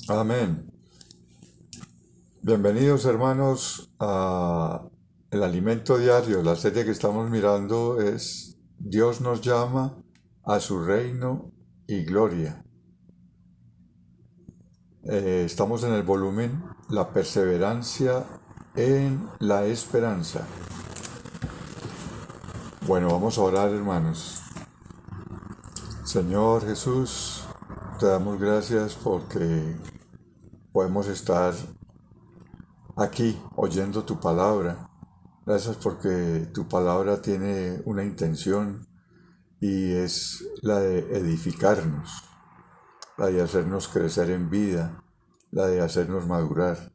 Amén. Bienvenidos hermanos a El Alimento Diario. La serie que estamos mirando es Dios nos llama a su reino y gloria. Estamos en el volumen La perseverancia en la esperanza. Bueno, vamos a orar hermanos. Señor Jesús, te damos gracias porque podemos estar aquí oyendo tu palabra. Gracias porque tu palabra tiene una intención y es la de edificarnos, la de hacernos crecer en vida, la de hacernos madurar.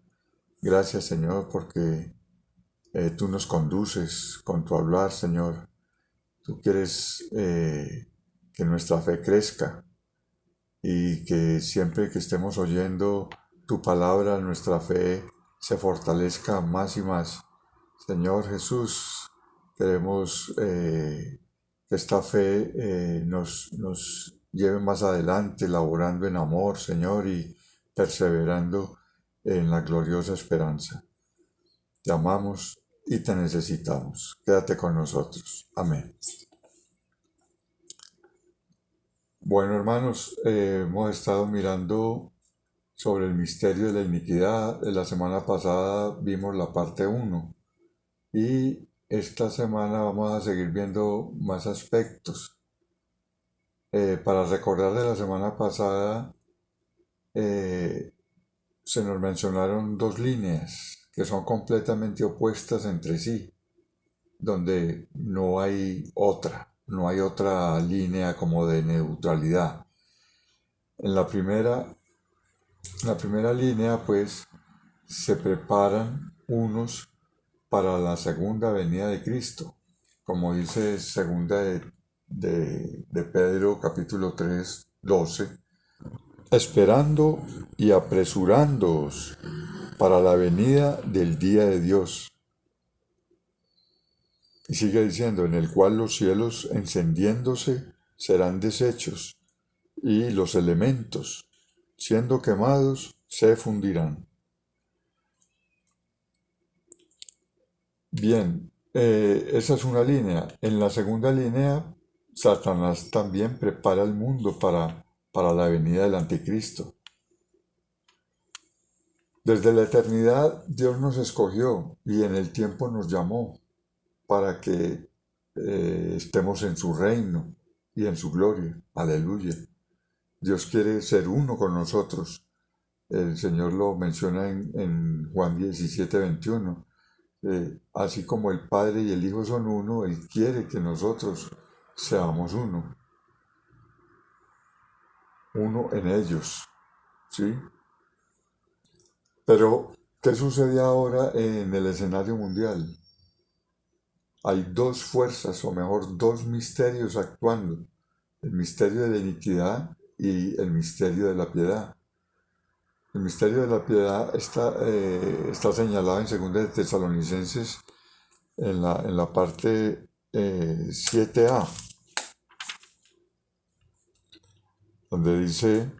Gracias Señor porque tú nos conduces con tu hablar, Señor. Tú quieres que nuestra fe crezca y que siempre que estemos oyendo tu palabra, nuestra fe se fortalezca más y más. Señor Jesús, queremos que esta fe nos lleve más adelante, laborando en amor, Señor, y perseverando en la gloriosa esperanza. Te amamos y te necesitamos. Quédate con nosotros. Amén. Bueno, hermanos, hemos estado mirando sobre el misterio de la iniquidad. La semana pasada vimos la parte uno. Y esta semana vamos a seguir viendo más aspectos. Para recordar de la semana pasada, eh, se nos mencionaron dos líneas que son completamente opuestas entre sí, donde no hay otra línea como de neutralidad. En la primera línea, pues, se preparan unos para la segunda venida de Cristo, como dice segunda de Pedro capítulo 3 12, esperando y apresurándoos para la venida del día de Dios. Y sigue diciendo, en el cual los cielos encendiéndose serán deshechos, y los elementos, siendo quemados, se fundirán. Bien, esa es una línea. En la segunda línea, Satanás también prepara el mundo para la venida del anticristo. Desde la eternidad Dios nos escogió y en el tiempo nos llamó para que estemos en su reino y en su gloria. Aleluya. Dios quiere ser uno con nosotros. El Señor lo menciona en Juan 17:21. Así como el Padre y el Hijo son uno, Él quiere que nosotros seamos uno en ellos, ¿sí? Pero, ¿qué sucede ahora en el escenario mundial? Hay dos fuerzas, o mejor, dos misterios actuando. El misterio de la iniquidad y el misterio de la piedad. El misterio de la piedad está señalado en 2 de Tesalonicenses en la parte 7a, donde dice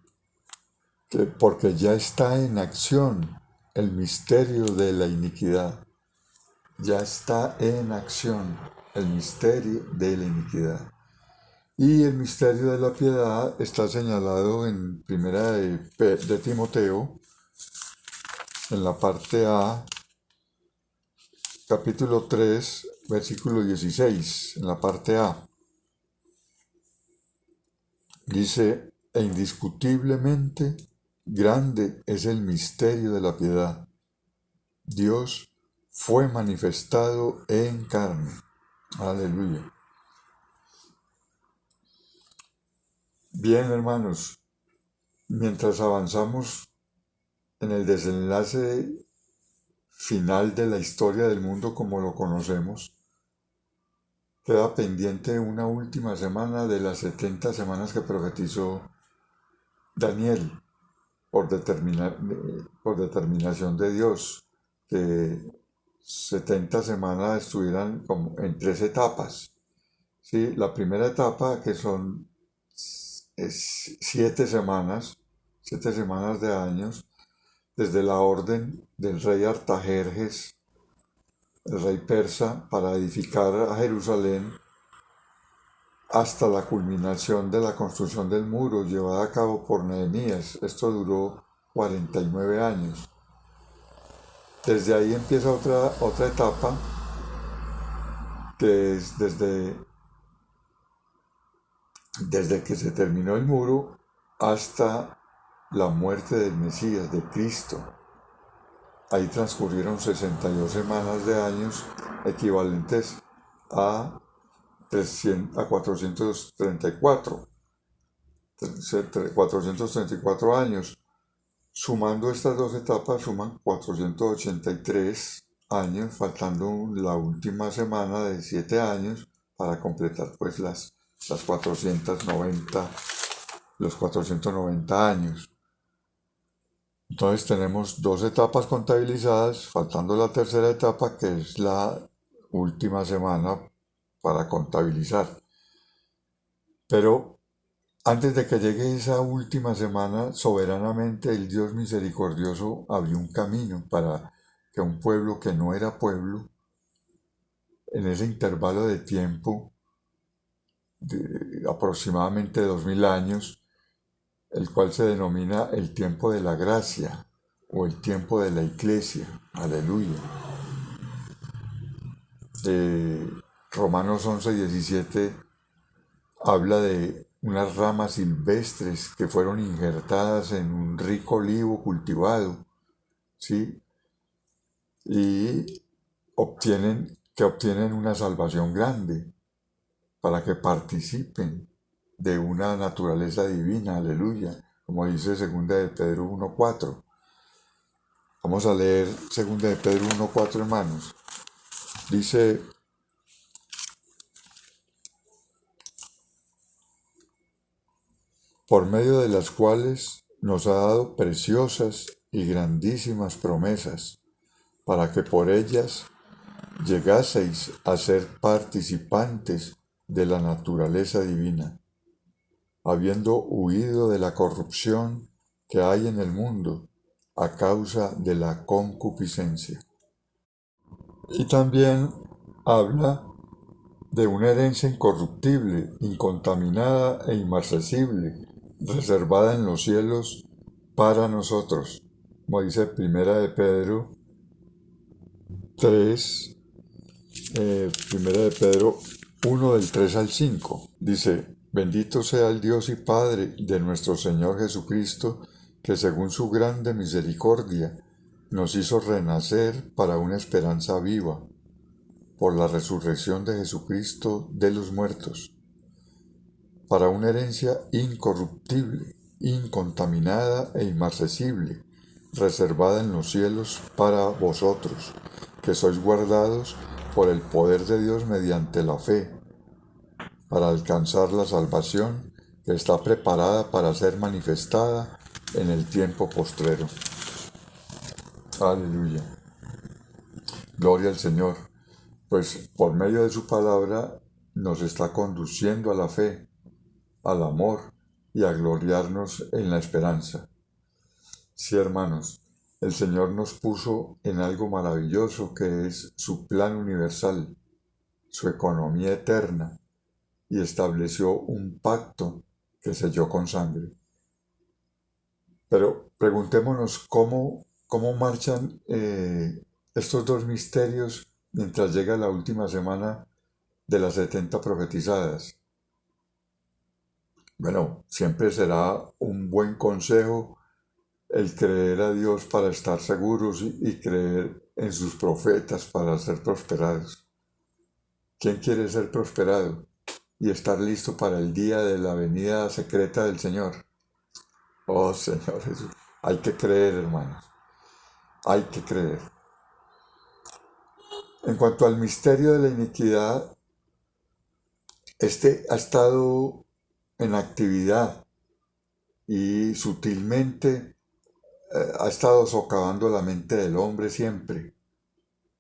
que porque ya está en acción el misterio de la iniquidad. Ya está en acción el misterio de la iniquidad. Y el misterio de la piedad está señalado en primera de Timoteo, en la parte A, capítulo 3, versículo 16, en la parte A. Dice, e indiscutiblemente grande es el misterio de la piedad. Dios fue manifestado en carne. Aleluya. Bien, hermanos, mientras avanzamos en el desenlace final de la historia del mundo como lo conocemos, queda pendiente una última semana de las 70 semanas que profetizó Daniel por determinación de Dios, que 70 semanas estuvieran como en tres etapas. ¿Sí? La primera etapa, que son 7 semanas, 7 semanas de años, desde la orden del rey Artajerjes, el rey persa, para edificar a Jerusalén, hasta la culminación de la construcción del muro llevada a cabo por Nehemías. Esto duró 49 años. Desde ahí empieza otra etapa, que es desde que se terminó el muro hasta la muerte del Mesías, de Cristo. Ahí transcurrieron 62 semanas de años, equivalentes a 434 años. Sumando estas dos etapas, suman 483 años, faltando la última semana de 7 años para completar pues las 490, los 490 años. Entonces tenemos dos etapas contabilizadas, faltando la tercera etapa, que es la última semana para contabilizar. Pero antes de que llegue esa última semana, soberanamente el Dios misericordioso abrió un camino para que un pueblo que no era pueblo, en ese intervalo de tiempo de aproximadamente 2000 años, el cual se denomina el tiempo de la gracia o el tiempo de la iglesia. Aleluya. Romanos 11:17 habla de unas ramas silvestres que fueron injertadas en un rico olivo cultivado, ¿sí? Y obtienen una salvación grande para que participen de una naturaleza divina, aleluya, como dice 2 de Pedro 1:4. Vamos a leer 2 de Pedro 1:4, hermanos. Dice: por medio de las cuales nos ha dado preciosas y grandísimas promesas, para que por ellas llegaseis a ser participantes de la naturaleza divina, habiendo huido de la corrupción que hay en el mundo a causa de la concupiscencia. Y también habla de una herencia incorruptible, incontaminada e inmarcesible, reservada en los cielos para nosotros, como dice 1 de Pedro 3, 1 de Pedro 1 del 3 al 5. Dice: bendito sea el Dios y Padre de nuestro Señor Jesucristo, que según su grande misericordia nos hizo renacer para una esperanza viva, por la resurrección de Jesucristo de los muertos, para una herencia incorruptible, incontaminada e inmarcesible, reservada en los cielos para vosotros, que sois guardados por el poder de Dios mediante la fe, para alcanzar la salvación que está preparada para ser manifestada en el tiempo postrero. Aleluya. Gloria al Señor. Pues por medio de su palabra nos está conduciendo a la fe, al amor y a gloriarnos en la esperanza. Sí, hermanos, el Señor nos puso en algo maravilloso que es su plan universal, su economía eterna, y estableció un pacto que selló con sangre. Pero preguntémonos cómo marchan estos dos misterios mientras llega la última semana de las 70 profetizadas. Bueno, siempre será un buen consejo el creer a Dios para estar seguros y creer en sus profetas para ser prosperados. ¿Quién quiere ser prosperado y estar listo para el día de la venida secreta del Señor? Oh Señor Jesús, hay que creer, hermanos, hay que creer. En cuanto al misterio de la iniquidad, este ha estado en actividad y sutilmente ha estado socavando la mente del hombre siempre,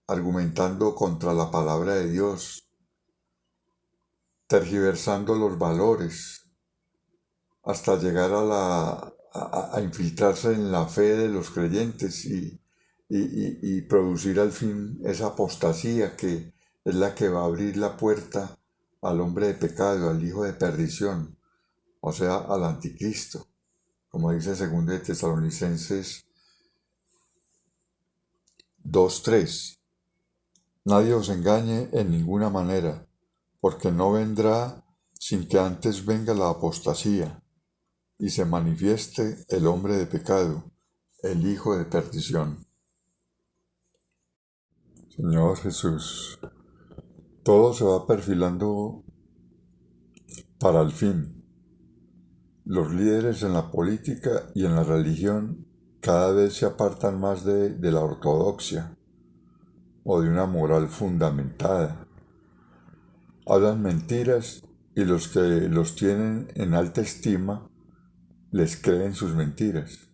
argumentando contra la palabra de Dios, tergiversando los valores, hasta llegar a infiltrarse en la fe de los creyentes y producir al fin esa apostasía que es la que va a abrir la puerta al hombre de pecado, al hijo de perdición, o sea, al anticristo, como dice 2 de Tesalonicenses 2:3. Nadie os engañe en ninguna manera, porque no vendrá sin que antes venga la apostasía y se manifieste el hombre de pecado, el hijo de perdición. Señor Jesús, todo se va perfilando para el fin. Los líderes en la política y en la religión cada vez se apartan más de la ortodoxia o de una moral fundamentada. Hablan mentiras y los que los tienen en alta estima les creen sus mentiras.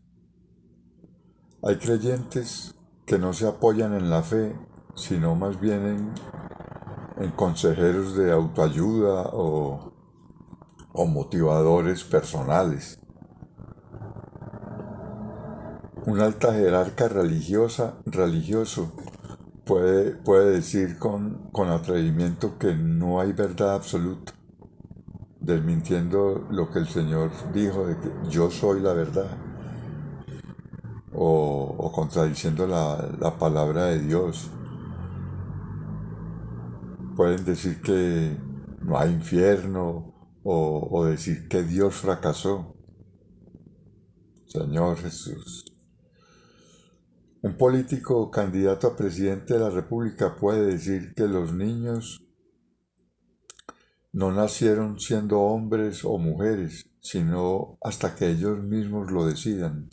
Hay creyentes que no se apoyan en la fe, sino más bien en consejeros de autoayuda o motivadores personales. Un alta jerarca religioso puede decir con atrevimiento que no hay verdad absoluta, desmintiendo lo que el Señor dijo de que yo soy la verdad, o contradiciendo la palabra de Dios. Pueden decir que no hay infierno o decir que Dios fracasó. Señor Jesús. Un político candidato a presidente de la República puede decir que los niños no nacieron siendo hombres o mujeres, sino hasta que ellos mismos lo decidan.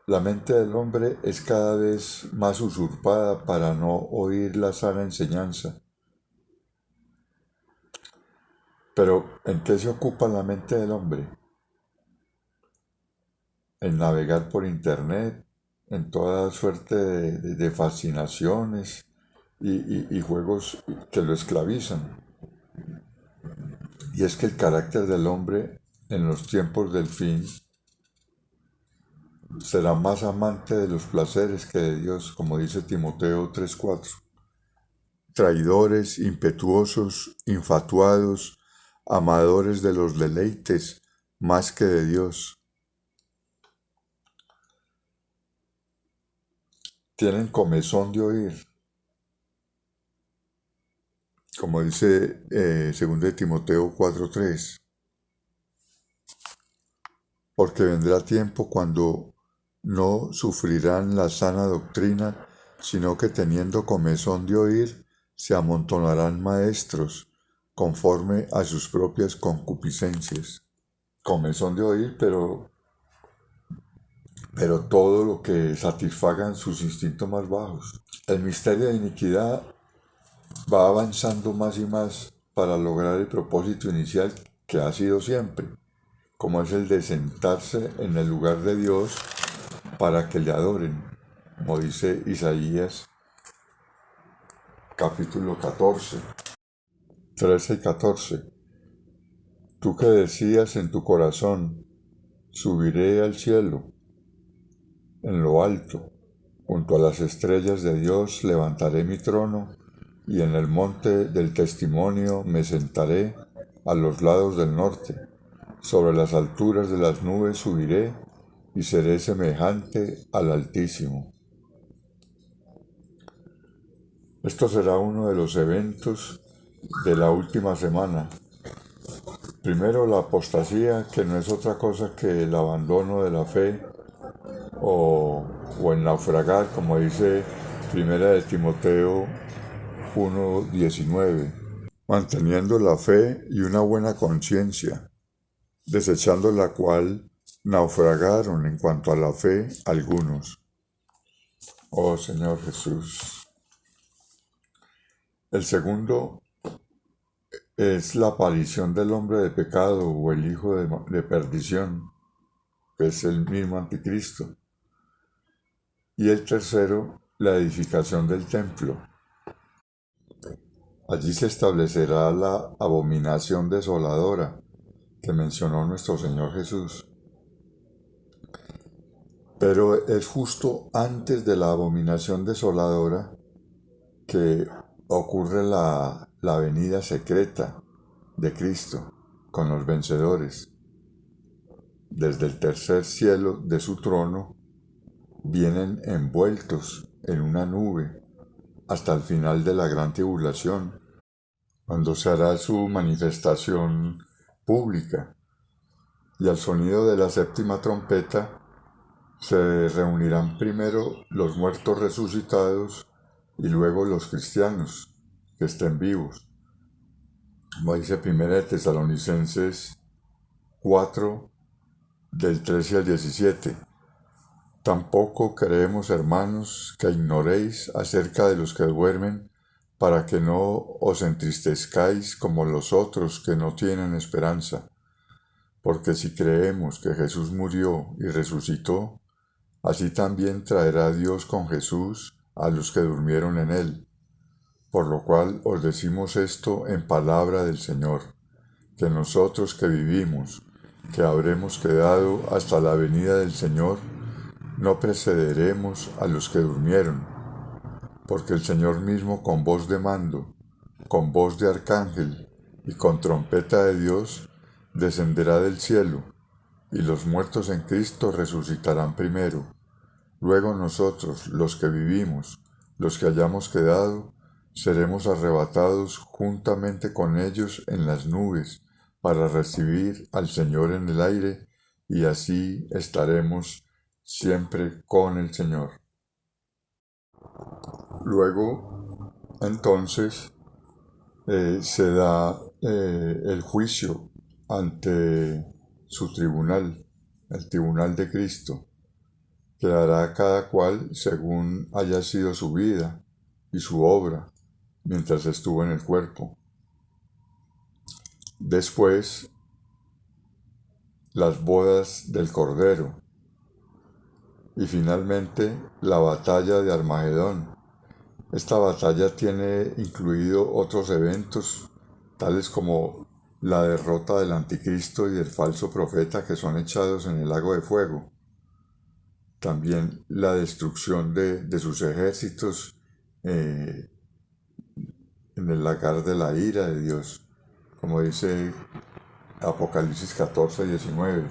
La mente del hombre es cada vez más usurpada para no oír la sana enseñanza. Pero, ¿en qué se ocupa la mente del hombre? En navegar por internet, en toda suerte de fascinaciones y juegos que lo esclavizan. Y es que el carácter del hombre en los tiempos del fin será más amante de los placeres que de Dios, como dice Timoteo 3:4. Traidores, impetuosos, infatuados, amadores de los deleites más que de Dios. Tienen comezón de oír, como dice 2 de Timoteo 4:3. Porque vendrá tiempo cuando no sufrirán la sana doctrina, sino que teniendo comezón de oír, se amontonarán maestros, conforme a sus propias concupiscencias. Comezón de oír, pero todo lo que satisfagan sus instintos más bajos. El misterio de iniquidad va avanzando más y más para lograr el propósito inicial que ha sido siempre, como es el de sentarse en el lugar de Dios para que le adoren, como dice Isaías capítulo 14, 13 y 14. Tú que decías en tu corazón, subiré al cielo, en lo alto, junto a las estrellas de Dios levantaré mi trono, y en el monte del testimonio me sentaré a los lados del norte. Sobre las alturas de las nubes subiré, y seré semejante al Altísimo. Esto será uno de los eventos de la última semana. Primero, la apostasía, que no es otra cosa que el abandono de la fe o el naufragar, como dice 1 de Timoteo 1:19, manteniendo la fe y una buena conciencia, desechando la cual naufragaron en cuanto a la fe algunos. Oh Señor Jesús. El segundo es la aparición del hombre de pecado o el hijo de perdición, que es el mismo anticristo. Y el tercero, la edificación del templo. Allí se establecerá la abominación desoladora, que mencionó nuestro Señor Jesús. Pero es justo antes de la abominación desoladora que ocurre la venida secreta de Cristo con los vencedores. Desde el tercer cielo de su trono vienen envueltos en una nube hasta el final de la gran tribulación, cuando se hará su manifestación pública, y al sonido de la séptima trompeta se reunirán primero los muertos resucitados y luego los cristianos que estén vivos. Como dice 1 de Tesalonicenses 4, del 13 al 17. Tampoco creemos, hermanos, que ignoréis acerca de los que duermen, para que no os entristezcáis como los otros que no tienen esperanza. Porque si creemos que Jesús murió y resucitó, así también traerá Dios con Jesús a los que durmieron en él. Por lo cual os decimos esto en palabra del Señor, que nosotros que vivimos, que habremos quedado hasta la venida del Señor, no precederemos a los que durmieron, porque el Señor mismo con voz de mando, con voz de arcángel y con trompeta de Dios, descenderá del cielo, y los muertos en Cristo resucitarán primero. Luego nosotros, los que vivimos, los que hayamos quedado, seremos arrebatados juntamente con ellos en las nubes, para recibir al Señor en el aire, y así estaremos siempre con el Señor. Luego, entonces, se da el juicio ante su tribunal, el tribunal de Cristo, que hará cada cual según haya sido su vida y su obra mientras estuvo en el cuerpo. Después, las bodas del Cordero. Y finalmente, la batalla de Armagedón. Esta batalla tiene incluido otros eventos, tales como la derrota del anticristo y del falso profeta que son echados en el lago de fuego. También la destrucción de sus ejércitos en el lagar de la ira de Dios, como dice Apocalipsis 14, 19.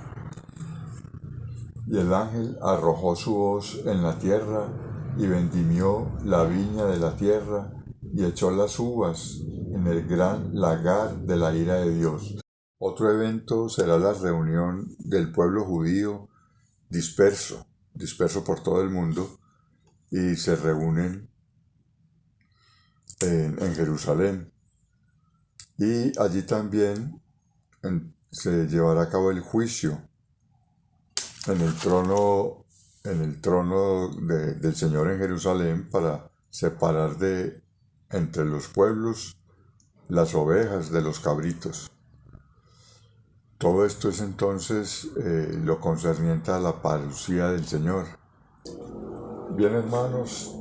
Y el ángel arrojó su hoz en la tierra y vendimió la viña de la tierra y echó las uvas en el gran lagar de la ira de Dios. Otro evento será la reunión del pueblo judío disperso por todo el mundo, y se reúnen en Jerusalén. Y allí también se llevará a cabo el juicio en el trono del Señor en Jerusalén, para separar entre los pueblos las ovejas de los cabritos. Todo esto es entonces lo concerniente a la parucía del Señor. Bien, hermanos,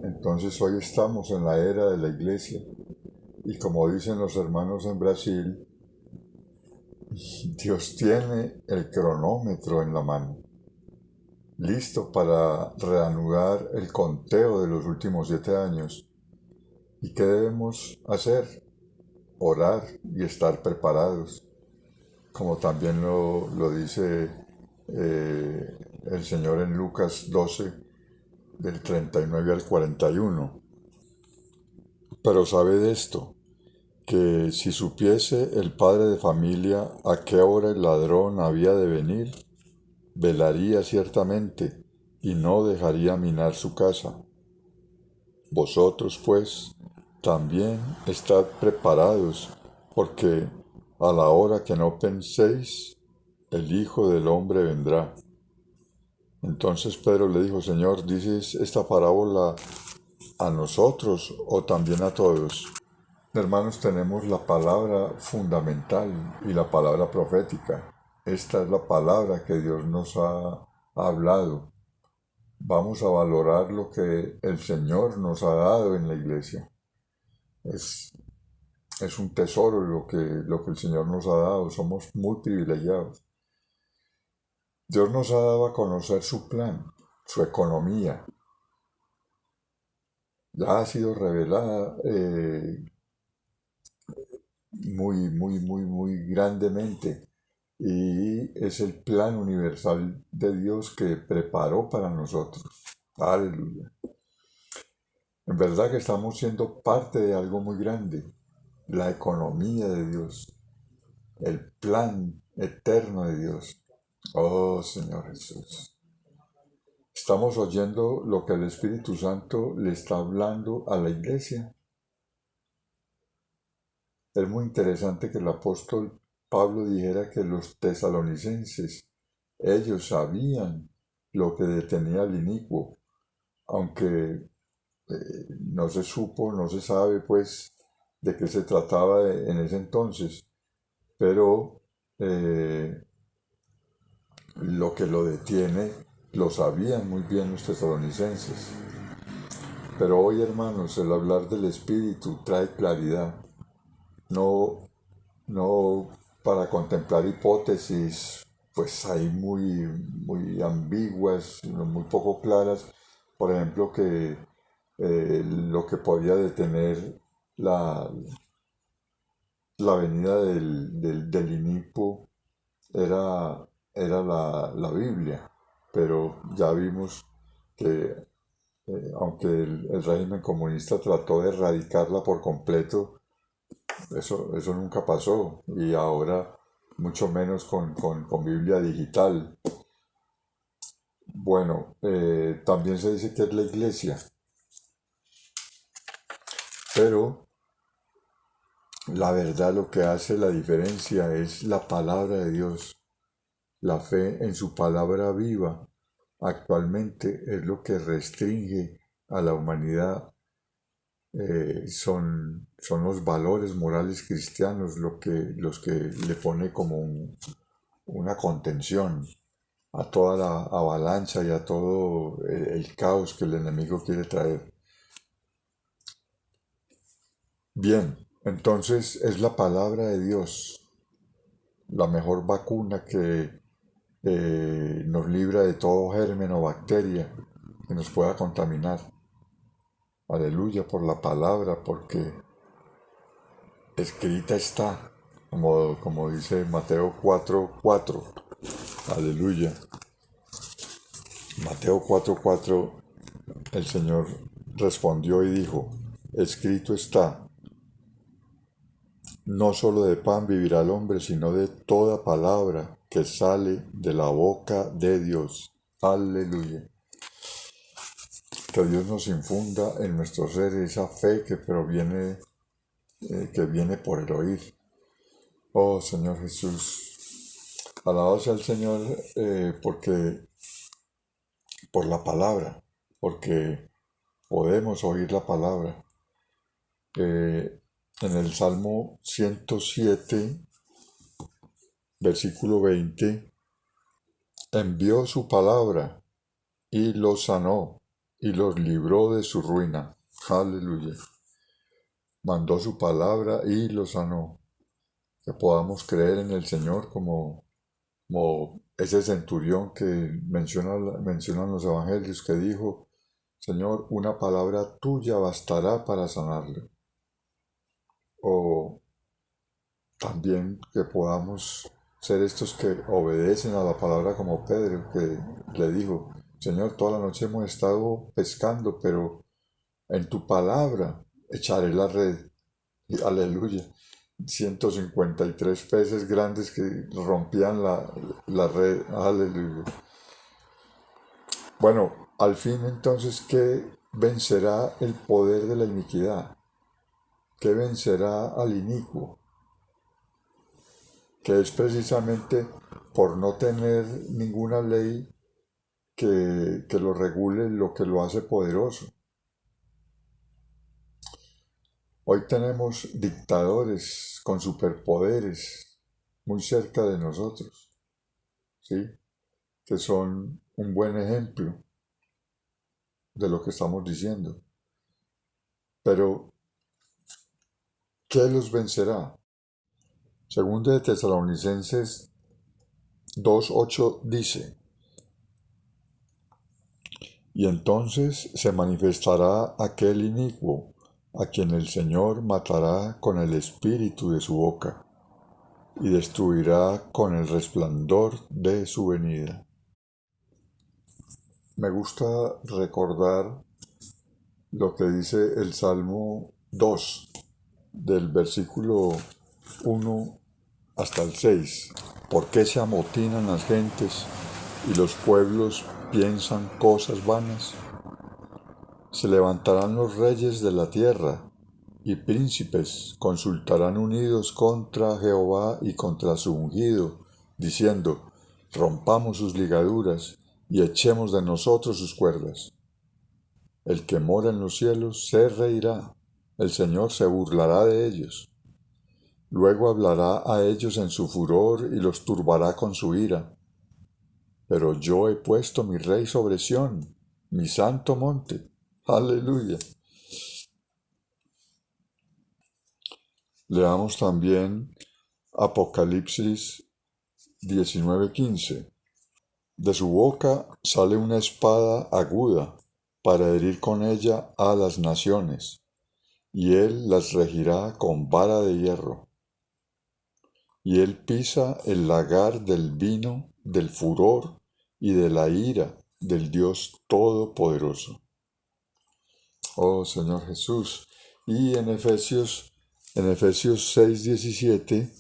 entonces hoy estamos en la era de la iglesia, y como dicen los hermanos en Brasil, Dios tiene el cronómetro en la mano, listo para reanudar el conteo de los últimos 7 años. ¿Y qué debemos hacer? Orar y estar preparados, como también lo dice el Señor en Lucas 12, del 39 al 41. Pero sabed esto, que si supiese el padre de familia a qué hora el ladrón había de venir, velaría ciertamente y no dejaría minar su casa. Vosotros, pues, también estad preparados, porque a la hora que no penséis, el Hijo del Hombre vendrá. Entonces Pedro le dijo: Señor, ¿dices esta parábola a nosotros o también a todos? Hermanos, tenemos la palabra fundamental y la palabra profética. Esta es la palabra que Dios nos ha hablado. Vamos a valorar lo que el Señor nos ha dado en la iglesia. Es Es un tesoro lo que el Señor nos ha dado, somos muy privilegiados. Dios nos ha dado a conocer su plan, su economía. Ya ha sido revelada muy grandemente. Y es el plan universal de Dios que preparó para nosotros. Aleluya. En verdad que estamos siendo parte de algo muy grande, la economía de Dios, el plan eterno de Dios. Oh Señor Jesús. Estamos oyendo lo que el Espíritu Santo le está hablando a la iglesia. Es muy interesante que el apóstol Pablo dijera que los tesalonicenses, ellos sabían lo que detenía al inicuo, aunque no se supo, no se sabe pues de qué se trataba en ese entonces, pero lo que lo detiene lo sabían muy bien los tesalonicenses. Pero hoy, hermanos, el hablar del Espíritu trae claridad, no, no para contemplar hipótesis, pues hay muy ambiguas, muy poco claras, por ejemplo, que lo que podía detener la, la venida del inicuo era la Biblia, pero ya vimos que aunque el régimen comunista trató de erradicarla por completo, eso nunca pasó y ahora mucho menos con Biblia digital. Bueno, también se dice que es la iglesia, pero la verdad lo que hace la diferencia es la palabra de Dios. La fe en su palabra viva actualmente es lo que restringe a la humanidad. Son los valores morales cristianos los que le pone como una contención a toda la avalancha y a todo el caos que el enemigo quiere traer. Bien, entonces es la palabra de Dios la mejor vacuna que nos libra de todo germen o bacteria que nos pueda contaminar. Aleluya por la palabra, porque escrita está, como dice Mateo 4:4. Aleluya. Mateo 4:4, el Señor respondió y dijo, escrito está, no solo de pan vivirá el hombre, sino de toda palabra que sale de la boca de Dios. Aleluya. Que Dios nos infunda en nuestro ser esa fe que viene por el oír. Oh Señor Jesús, alabado sea el Señor porque por la palabra, porque podemos oír la palabra. En el Salmo 107, versículo 20, envió su palabra y los sanó y los libró de su ruina. Aleluya. Mandó su palabra y los sanó. Que podamos creer en el Señor como ese centurión que mencionan los evangelios que dijo, Señor, una palabra tuya bastará para sanarle. O también que podamos ser estos que obedecen a la palabra como Pedro, que le dijo, Señor, toda la noche hemos estado pescando, pero en tu palabra echaré la red. Y aleluya. 153 peces grandes que rompían la red. Aleluya. Bueno, al fin entonces, ¿qué vencerá el poder de la iniquidad? ¿Qué vencerá al inicuo? Que es precisamente por no tener ninguna ley que lo regule lo que lo hace poderoso. Hoy tenemos dictadores con superpoderes muy cerca de nosotros, ¿sí? Que son un buen ejemplo de lo que estamos diciendo. Pero ¿qué los vencerá? Segunda de Tesalonicenses 2:8 dice: y entonces se manifestará aquel inicuo, a quien el Señor matará con el espíritu de su boca, y destruirá con el resplandor de su venida. Me gusta recordar lo que dice el Salmo 2, del versículo 1 hasta el 6. ¿Por qué se amotinan las gentes y los pueblos piensan cosas vanas? Se levantarán los reyes de la tierra, y príncipes consultarán unidos contra Jehová y contra su ungido, diciendo: rompamos sus ligaduras y echemos de nosotros sus cuerdas. El que mora en los cielos se reirá, el Señor se burlará de ellos. Luego hablará a ellos en su furor y los turbará con su ira. Pero yo he puesto mi rey sobre Sión, mi santo monte. Aleluya. Leamos también Apocalipsis 19:15. De su boca sale una espada aguda para herir con ella a las naciones, y él las regirá con vara de hierro. Y él pisa el lagar del vino, del furor y de la ira del Dios Todopoderoso. Oh Señor Jesús. Y en Efesios 6:17,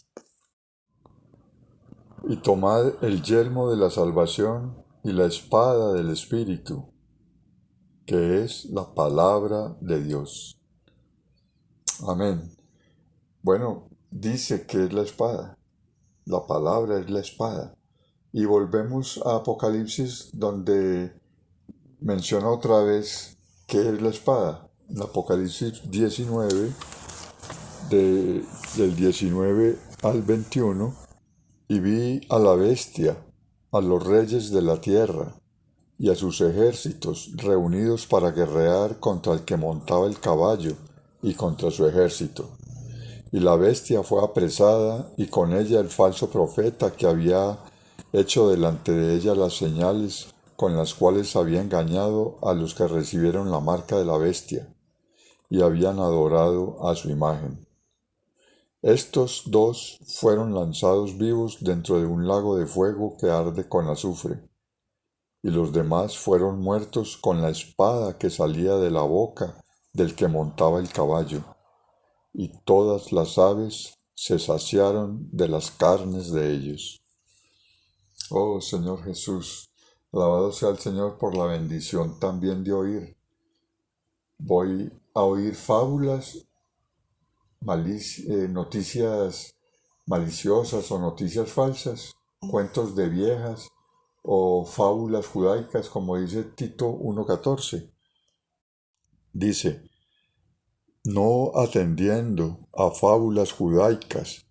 y tomad el yelmo de la salvación y la espada del Espíritu, que es la palabra de Dios. Amén. Bueno, dice que es la espada. La palabra es la espada. Y volvemos a Apocalipsis, donde menciona otra vez qué es la espada. En Apocalipsis 19, del 19 al 21, y vi a la bestia, a los reyes de la tierra, y a sus ejércitos reunidos para guerrear contra el que montaba el caballo y contra su ejército. Y la bestia fue apresada, y con ella el falso profeta que había hecho delante de ella las señales con las cuales había engañado a los que recibieron la marca de la bestia y habían adorado a su imagen. Estos dos fueron lanzados vivos dentro de un lago de fuego que arde con azufre, y los demás fueron muertos con la espada que salía de la boca del que montaba el caballo, y todas las aves se saciaron de las carnes de ellos. Oh Señor Jesús, alabado sea el Señor por la bendición también de oír. Voy a oír fábulas, noticias maliciosas o noticias falsas, cuentos de viejas o fábulas judaicas, como dice Tito 1:14. Dice: no atendiendo a fábulas judaicas,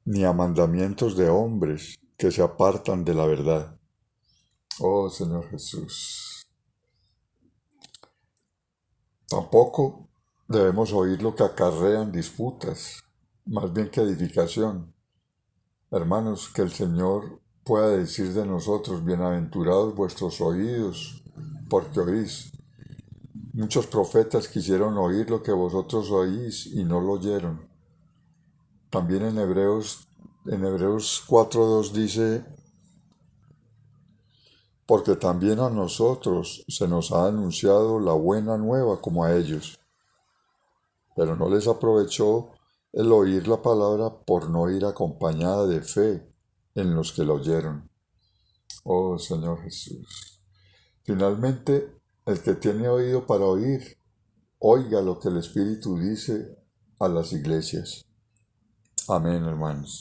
ni a mandamientos de hombres que se apartan de la verdad. Oh Señor Jesús. Tampoco debemos oír lo que acarrean disputas, más bien que edificación. Hermanos, que el Señor pueda decir de nosotros: bienaventurados vuestros oídos, porque oís. Muchos profetas quisieron oír lo que vosotros oís y no lo oyeron. También en Hebreos 4:2 dice: porque también a nosotros se nos ha anunciado la buena nueva como a ellos. Pero no les aprovechó el oír la palabra por no ir acompañada de fe en los que la oyeron. Oh Señor Jesús. Finalmente, el que tiene oído para oír, oiga lo que el Espíritu dice a las iglesias. Amén, hermanos.